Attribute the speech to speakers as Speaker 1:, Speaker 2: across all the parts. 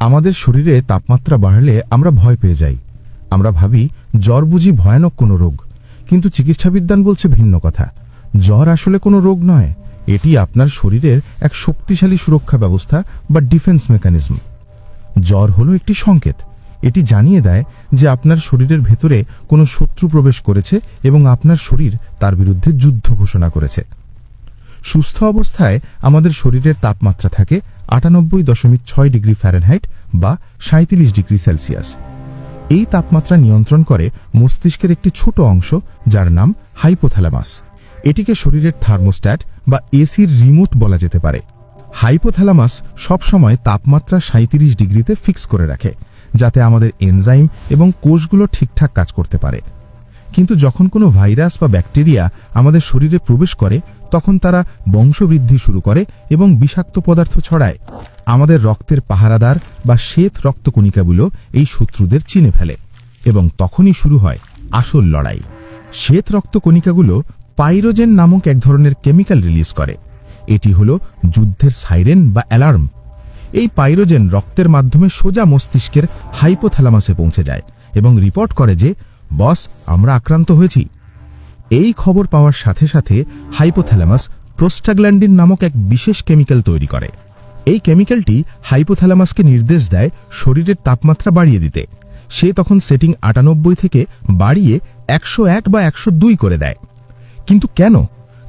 Speaker 1: আমাদের শরীরে তাপমাত্রা বাড়লে আমরা ভয় পেয়ে যাই। আমরা ভাবি জ্বর বুঝি ভয়ানক কোনো রোগ, কিন্তু চিকিৎসাবিজ্ঞান বলছে ভিন্ন কথা। জ্বর আসলে কোনো রোগ নয়, এটি আপনার শরীরের এক শক্তিশালী সুরক্ষা ব্যবস্থা বা ডিফেন্স মেকানিজম। জ্বর হলো একটি সংকেত। এটি জানিয়ে দেয় যে আপনার শরীরের ভেতরে কোনো শত্রু প্রবেশ করেছে এবং আপনার শরীর তার বিরুদ্ধে যুদ্ধ ঘোষণা করেছে। সুস্থ অবস্থায় আমাদের শরীরের তাপমাত্রা থাকে ৯৮.৬ ডিগ্রি ফ্যারেনহাইট বা ৩৭ ডিগ্রি সেলসিয়াস। এই তাপমাত্রা নিয়ন্ত্রণ করে মস্তিষ্কের একটি ছোট অংশ, যার নাম হাইপোথ্যালামাস। এটিকে শরীরের থার্মোস্ট্যাট বা এসির রিমোট বলা যেতে পারে। হাইপোথ্যালামাস সবসময় তাপমাত্রা ৩৭ ডিগ্রিতে ফিক্স করে রাখে, যাতে আমাদের এনজাইম এবং কোষগুলো ঠিকঠাক কাজ করতে পারে। কিন্তু যখন কোনো ভাইরাস বা ব্যাকটেরিয়া আমাদের শরীরে প্রবেশ করে, তখন তারা বংশবৃদ্ধি শুরু করে এবং বিষাক্ত পদার্থ ছড়ায়। আমাদের রক্তের পাহারাদার বা শ্বেত রক্তকণিকাগুলো এই শত্রুদের চিনে ফেলে এবং তখনই শুরু হয় আসল লড়াই। শ্বেত রক্তকণিকাগুলো পাইরোজেন নামক এক ধরনের কেমিক্যাল রিলিজ করে। এটি হলো যুদ্ধের সাইরেন বা অ্যালার্ম। এই পাইরোজেন রক্তের মাধ্যমে সোজা মস্তিষ্কের হাইপোথ্যালামাসে পৌঁছে যায় এবং রিপোর্ট করে যে, বস, আমরা আক্রান্ত হয়েছি। এই খবর পাওয়ার সাথে সাথে হাইপোথ্যালামাস প্রোস্টাগ্ল্যান্ডিন নামক এক বিশেষ কেমিক্যাল তৈরি করে। এই কেমিক্যালটি হাইপোথ্যালামাসকে নির্দেশ দেয় শরীরের তাপমাত্রা বাড়িয়ে দিতে। সে তখন সেটিং ৯৮ থেকে বাড়িয়ে ১০১ বা ১০২ করে দেয়। কিন্তু কেন?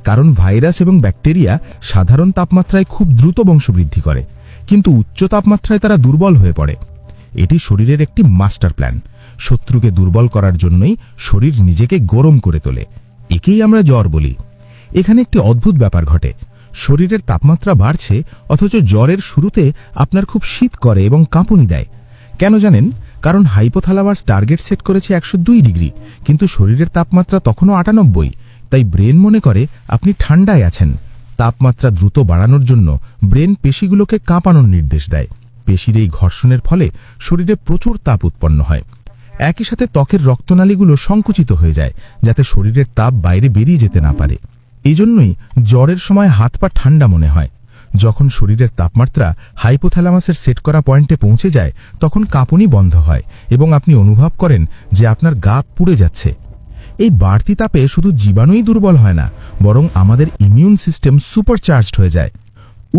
Speaker 1: কারণ ভাইরাস এবং ব্যাকটেরিয়া সাধারণ তাপমাত্রায় খুব দ্রুত বংশবৃদ্ধি করে, কিন্তু উচ্চ তাপমাত্রায় তারা দুর্বল হয়ে পড়ে। এটি শরীরের একটি মাস্টার প্ল্যান। শত্রুকে দুর্বল করার জন্যই শরীর নিজেকে গরম করে তোলে। একেই আমরা জ্বর বলি। এখানে একটি অদ্ভুত ব্যাপার ঘটে। শরীরের তাপমাত্রা বাড়ছে, অথচ জ্বরের শুরুতে আপনার খুব শীত করে এবং কাঁপুনি দেয়। কেন জানেন? কারণ হাইপোথ্যালামাস টার্গেট সেট করেছে ১০২ ডিগ্রি, কিন্তু শরীরের তাপমাত্রা তখনও ৯৮। তাই ব্রেন মনে করে আপনি ঠান্ডায় আছেন। তাপমাত্রা দ্রুত বাড়ানোর জন্য ব্রেন পেশিগুলোকে কাঁপানোর নির্দেশ দেয়। পেশির এই ঘর্ষণের ফলে শরীরে প্রচুর তাপ উৎপন্ন হয়। একই সাথে ত্বকের রক্তনালীগুলো সংকুচিত হয়ে যায়, যাতে শরীরের তাপ বাইরে বেরিয়ে যেতে না পারে। এই জন্যই জ্বরের সময় হাত পা ঠান্ডা মনে হয়। যখন শরীরের তাপমাত্রা হাইপোথ্যালামাসের সেট করা পয়েন্টে পৌঁছে যায়, তখন কাঁপুনি বন্ধ হয় এবং আপনি অনুভব করেন যে আপনার গা পুড়ে যাচ্ছে। এই বাড়তি তাপে শুধু জীবাণুই দুর্বল হয় না, বরং আমাদের ইমিউন সিস্টেম সুপারচার্জড হয়ে যায়।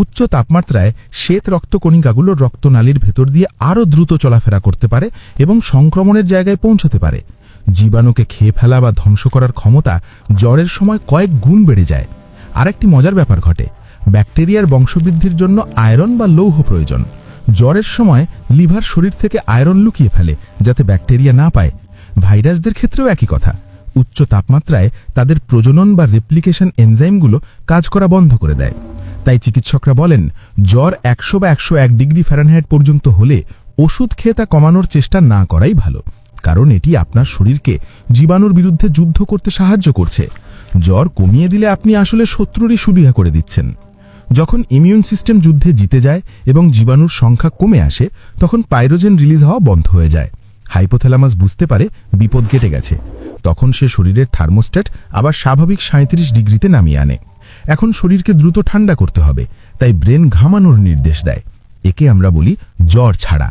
Speaker 1: উচ্চ তাপমাত্রায় শ্বেত রক্তকণিকাগুলো রক্তনালীর ভেতর দিয়ে আরও দ্রুত চলাফেরা করতে পারে এবং সংক্রমণের জায়গায় পৌঁছতে পারে। জীবাণুকে খেয়ে ফেলা বা ধ্বংস করার ক্ষমতা জ্বরের সময় কয়েক গুণ বেড়ে যায়। আরেকটি মজার ব্যাপার ঘটে। ব্যাকটেরিয়ার বংশবৃদ্ধির জন্য আয়রন বা লৌহ প্রয়োজন। জ্বরের সময় লিভার শরীর থেকে আয়রন লুকিয়ে ফেলে, যাতে ব্যাকটেরিয়া না পায়। ভাইরাসদের ক্ষেত্রেও একই কথা। উচ্চ তাপমাত্রায় তাদের প্রজনন বা রেপ্লিকেশন এনজাইমগুলো কাজ করা বন্ধ করে দেয়। তাই চিকিৎসকরা বলেন, জ্বর ১০০ বা ১০১ ডিগ্রি ফ্যারেনহাইট পর্যন্ত হলে ওষুধ খেয়ে তা কমানোর চেষ্টা না করাই ভালো, কারণ এটি আপনার শরীরকে জীবাণুর বিরুদ্ধে যুদ্ধ করতে সাহায্য করছে। জ্বর কমিয়ে দিলে আপনি আসলে শত্রুরই সুবিধা করে দিচ্ছেন। যখন ইমিউন সিস্টেম যুদ্ধে জিতে যায় এবং জীবাণুর সংখ্যা কমে আসে, তখন পাইরোজেন রিলিজ হওয়া বন্ধ হয়ে যায়। হাইপোথ্যালামাস বুঝতে পারে বিপদ কেটে গেছে। তখন সে শরীরের থার্মোস্ট্যাট আবার স্বাভাবিক ৩৭ ডিগ্রিতে নামিয়ে আনে। এখন শরীরকে দ্রুত ঠান্ডা করতে হবে, তাই ব্রেন ঘামানোর নির্দেশ দেয়। একে আমরা বলি জ্বর ছাড়া।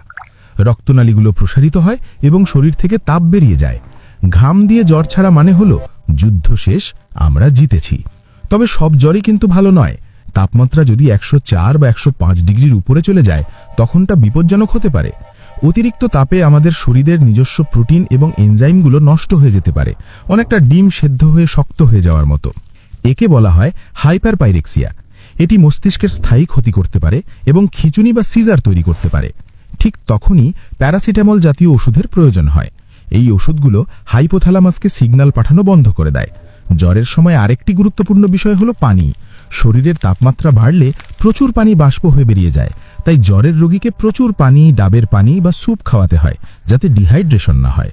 Speaker 1: রক্তনালীগুলো প্রসারিত হয় এবং শরীর থেকে তাপ বেরিয়ে যায়। ঘাম দিয়ে জ্বর ছাড়া মানে হলো যুদ্ধ শেষ, আমরা জিতেছি। তবে সব জ্বরই কিন্তু ভালো নয়। তাপমাত্রা যদি ১০৪ বা ১০৫ ডিগ্রির উপরে চলে যায়, তখন তা বিপজ্জনক হতে পারে। অতিরিক্ত তাপে আমাদের শরীরের নিজস্ব প্রোটিন এবং এনজাইমগুলো নষ্ট হয়ে যেতে পারে, অনেকটা ডিম সেদ্ধ হয়ে শক্ত হয়ে যাওয়ার মতো। একে বলা হয় হাইপারপাইরেক্সিয়া। এটি মস্তিষ্কের স্থায়ী ক্ষতি করতে পারে এবং খিঁচুনি বা সিজার তৈরি করতে পারে। ঠিক তখনই প্যারাসিটামল জাতীয় ওষুধের প্রয়োজন হয়। এই ওষুধগুলো হাইপোথ্যালামাসকে সিগন্যাল পাঠানো বন্ধ করে দেয়। জ্বরের সময় আরেকটি গুরুত্বপূর্ণ বিষয় হলো পানি। শরীরের তাপমাত্রা বাড়লে প্রচুর পানি বাষ্প হয়ে বেরিয়ে যায়। তাই জ্বরের রোগীকে প্রচুর পানি, ডাবের পানি বা স্যুপ খাওয়াতে হয়, যাতে ডিহাইড্রেশন না হয়।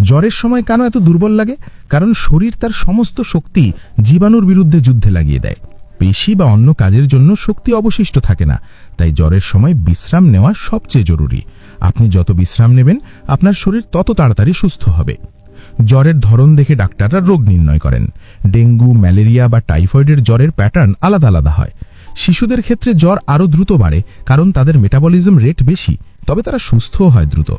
Speaker 1: জ্বরের সময় কেন এত দুর্বল লাগে? কারণ শরীর তার সমস্ত শক্তি জীবাণুর বিরুদ্ধে যুদ্ধে লাগিয়ে দেয়। পেশি বা অন্য কাজের জন্য শক্তি অবশিষ্ট থাকে না। তাই জ্বরের সময় বিশ্রাম নেওয়া সবচেয়ে জরুরি। আপনি যত বিশ্রাম নেবেন, আপনার শরীর তত তাড়াতাড়ি সুস্থ হবে। জ্বরের ধরন দেখে ডাক্তাররা রোগ নির্ণয় করেন। ডেঙ্গু, ম্যালেরিয়া বা টাইফয়েডের জ্বরের প্যাটার্ন আলাদা আলাদা হয়। শিশুদের ক্ষেত্রে জ্বর আরও দ্রুত বাড়ে, কারণ তাদের মেটাবলিজম রেট বেশি। তবে তারা সুস্থও হয় দ্রুত।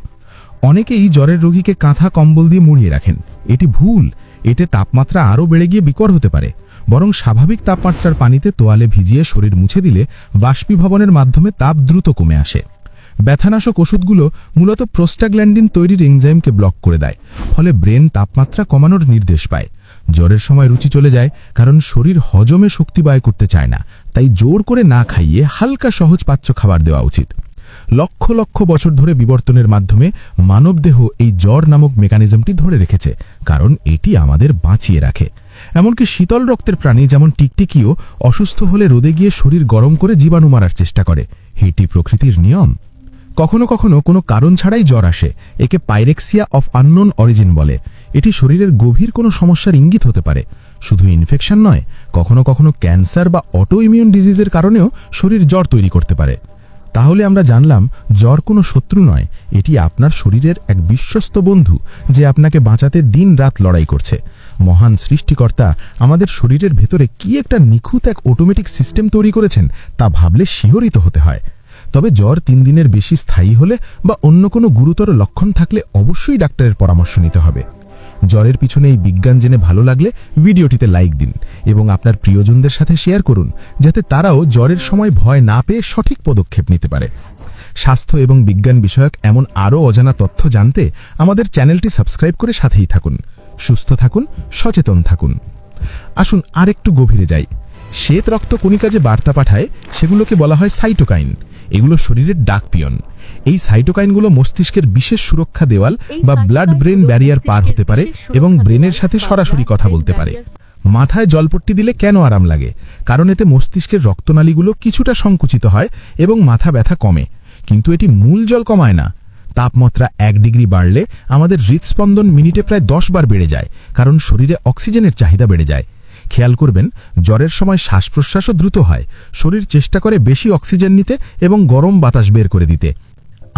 Speaker 1: অনেকেই জ্বরের রোগীকে কাঁথা কম্বল দিয়ে মুড়িয়ে রাখেন। এটি ভুল। এতে তাপমাত্রা আরও বেড়ে গিয়ে বিকর হতে পারে। বরং স্বাভাবিক তাপমাত্রার পানিতে তোয়ালে ভিজিয়ে শরীর মুছে দিলে বাষ্পীভবনের মাধ্যমে তাপ দ্রুত কমে আসে। ব্যথানাশক ওষুধগুলো মূলত প্রোস্টাগ্ল্যান্ডিন তৈরির এনজাইমকে ব্লক করে দেয়, ফলে ব্রেন তাপমাত্রা কমানোর নির্দেশ পায়। জ্বরের সময় রুচি চলে যায়, কারণ শরীর হজমে শক্তি ব্যয় করতে চায় না। তাই জোর করে না খাইয়ে হালকা সহজ পাচ্য খাবার দেওয়া উচিত। লক্ষ লক্ষ বছর ধরে বিবর্তনের মাধ্যমে মানবদেহ এই জ্বর নামক মেকানিজমটি ধরে রেখেছে, কারণ এটি আমাদের বাঁচিয়ে রাখে। এমনকি শীতল রক্তের প্রাণী যেমন টিকটিকিও অসুস্থ হলে রোদে গিয়ে শরীর গরম করে জীবাণু মারার চেষ্টা করে। এটি প্রকৃতির নিয়ম। কখনো কখনো কোনো কারণ ছাড়াই জ্বর আসে। একে পাইরেক্সিয়া অফ আননোন অরিজিন বলে। এটি শরীরের গভীর কোনো সমস্যার ইঙ্গিত হতে পারে। শুধু ইনফেকশন নয়, কখনো কখনো ক্যান্সার বা অটো ইমিউন ডিজিজের কারণেও শরীর জ্বর তৈরি করতে পারে। তাহলে আমরা জানলাম, জ্বর কোনো শত্রু নয়, এটি আপনার শরীরের এক বিশ্বস্ত বন্ধু, যে আপনাকে বাঁচাতে দিন রাত লড়াই করছে। মহান সৃষ্টিকর্তা আমাদের শরীরের ভেতরে কি একটা নিখুঁত এক অটোমেটিক সিস্টেম তৈরি করেছেন, তা ভাবলে শিহরিত হতে হয়। তবে জ্বর 3 দিনের বেশি স্থায়ী হলে বা অন্য কোনো গুরুতর লক্ষণ থাকলে অবশ্যই ডাক্তারের পরামর্শ নিতে হবে। জ্বরের পিছনে এই বিজ্ঞান জেনে ভালো লাগলে ভিডিওটিতে লাইক দিন এবং আপনার প্রিয়জনদের সাথে শেয়ার করুন, যাতে তারাও জ্বরের সময় ভয় না পেয়ে সঠিক পদক্ষেপ নিতে পারে। স্বাস্থ্য এবং বিজ্ঞান বিষয়ক এমন আরও অজানা তথ্য জানতে আমাদের চ্যানেলটি সাবস্ক্রাইব করে সাথেই থাকুন। সুস্থ থাকুন, সচেতন থাকুন। আসুন আরেকটু গভীরে যাই। শ্বেত রক্ত কণিকা যে বার্তা পাঠায়, সেগুলোকে বলা হয় সাইটোকাইন। এগুলো শরীরের ডাক পিয়ন। এই সাইটোকাইনগুলো মস্তিষ্কের বিশেষ সুরক্ষা দেওয়াল বা ব্লাড ব্রেন ব্যারিয়ার পার হতে পারে এবং ব্রেনের সাথে সরাসরি কথা বলতে পারে। মাথায় জলপট্টি দিলে কেন আরাম লাগে? কারণ এতে মস্তিষ্কের রক্তনালীগুলো কিছুটা সংকুচিত হয় এবং মাথা ব্যথা কমে। কিন্তু এটি মূল জল কমায় না। তাপমাত্রা 1 ডিগ্রি বাড়লে আমাদের হৃদস্পন্দন মিনিটে প্রায় 10 বার বেড়ে যায়, কারণ শরীরে অক্সিজেনের চাহিদা বেড়ে যায়। খেয়াল করবেন, জ্বরের সময় শ্বাস প্রশ্বাসও দ্রুত হয়। শরীর চেষ্টা করে বেশি অক্সিজেন নিতে এবং গরম বাতাস বের করে দিতে।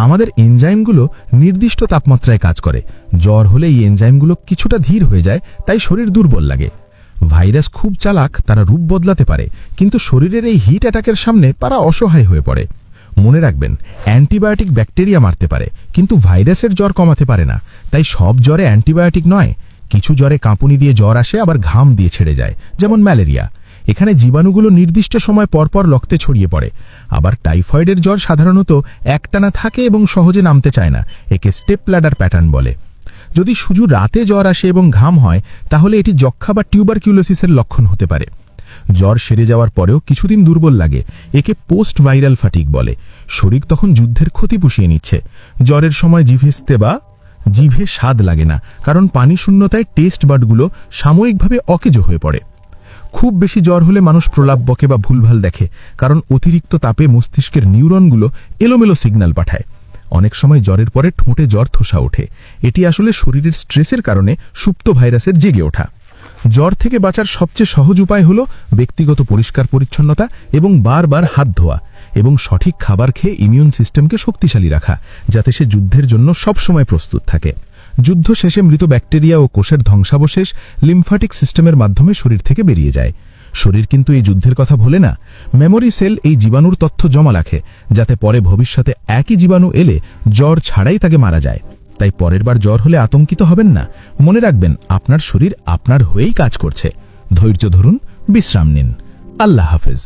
Speaker 1: আমাদের এনজাইমগুলো নির্দিষ্ট তাপমাত্রায় কাজ করে। জ্বর হলে এই এনজাইমগুলো কিছুটা ধীর হয়ে যায়, তাই শরীর দুর্বল লাগে। ভাইরাস খুব চালাক, তারা রূপ বদলাতে পারে, কিন্তু শরীরের এই হিট অ্যাটাকের সামনে তারা অসহায় হয়ে পড়ে। মনে রাখবেন, অ্যান্টিবায়োটিক ব্যাকটেরিয়া মারতে পারে, কিন্তু ভাইরাসের জ্বর কমাতে পারে না। তাই সব জ্বরে অ্যান্টিবায়োটিক নয়। কিছু জ্বরে কাঁপুনি দিয়ে জ্বর আসে, আবার ঘাম দিয়ে ছেড়ে যায়, যেমন ম্যালেরিয়া। এখানে জীবাণুগুলো নির্দিষ্ট সময় পরপর রক্তে ছড়িয়ে পড়ে। আবার টাইফয়েডের জ্বর সাধারণত একটানা থাকে এবং সহজে নামতে চায় না। একে স্টেপ ল্যাডার প্যাটার্ন বলে। যদি শুধু রাতে জ্বর আসে এবং ঘাম হয়, তাহলে এটি যক্ষা বা টিউবারকিউলোসিসের লক্ষণ হতে পারে। জ্বর সেরে যাওয়ার পরেও কিছুদিন দুর্বল লাগে, একে পোস্ট ভাইরাল ফ্যাটিগ বলে। শরীর তখন যুদ্ধের ক্ষতি পুষিয়ে নিচ্ছে। জ্বরের সময় জিভে স্বাদ লাগে না, কারণ পানি শূন্যতায় টেস্ট বাডগুলো সাময়িকভাবে অকেজ হয়ে পড়ে। খুব বেশি জ্বর হলে মানুষ প্রলাপ বকে বা ভুলভাল দেখে, কারণ অতিরিক্ত তাপে মস্তিষ্কের নিউরনগুলো এলোমেলো সিগন্যাল পাঠায়। অনেক সময় জ্বরের পরে ঠোঁটে জ্বর ধোসা ওঠে। এটি আসলে শরীরের স্ট্রেসের কারণে সুপ্ত ভাইরাসের জেগে ওঠা। জ্বর থেকে বাঁচার সবচেয়ে সহজ উপায় হল ব্যক্তিগত পরিষ্কার পরিচ্ছন্নতা এবং বারবার হাত ধোয়া এবং সঠিক খাবার খেয়ে ইমিউন সিস্টেমকে শক্তিশালী রাখা, যাতে সে যুদ্ধের জন্য সবসময় প্রস্তুত থাকে। যুদ্ধ শেষে মৃত ব্যাকটেরিয়া ও কোষের ধ্বংসাবশেষ লিম্ফ্যাটিক সিস্টেমের মাধ্যমে শরীর থেকে বেরিয়ে যায়। শরীর কিন্তু এই যুদ্ধের কথা ভোলে না। মেমোরি সেল এই জীবাণুর তথ্য জমা রাখে, যাতে পরে ভবিষ্যতে একই জীবাণু এলে জ্বর ছাড়াই তাকে মারা যায়। তাই পরের বার জ্বর হলে আতঙ্কিত হবেন না। মনে রাখবেন, আপনার শরীর আপনার হয়েই কাজ করছে। ধৈর্য ধরুন, বিশ্রাম নিন। আল্লাহ হাফেজ।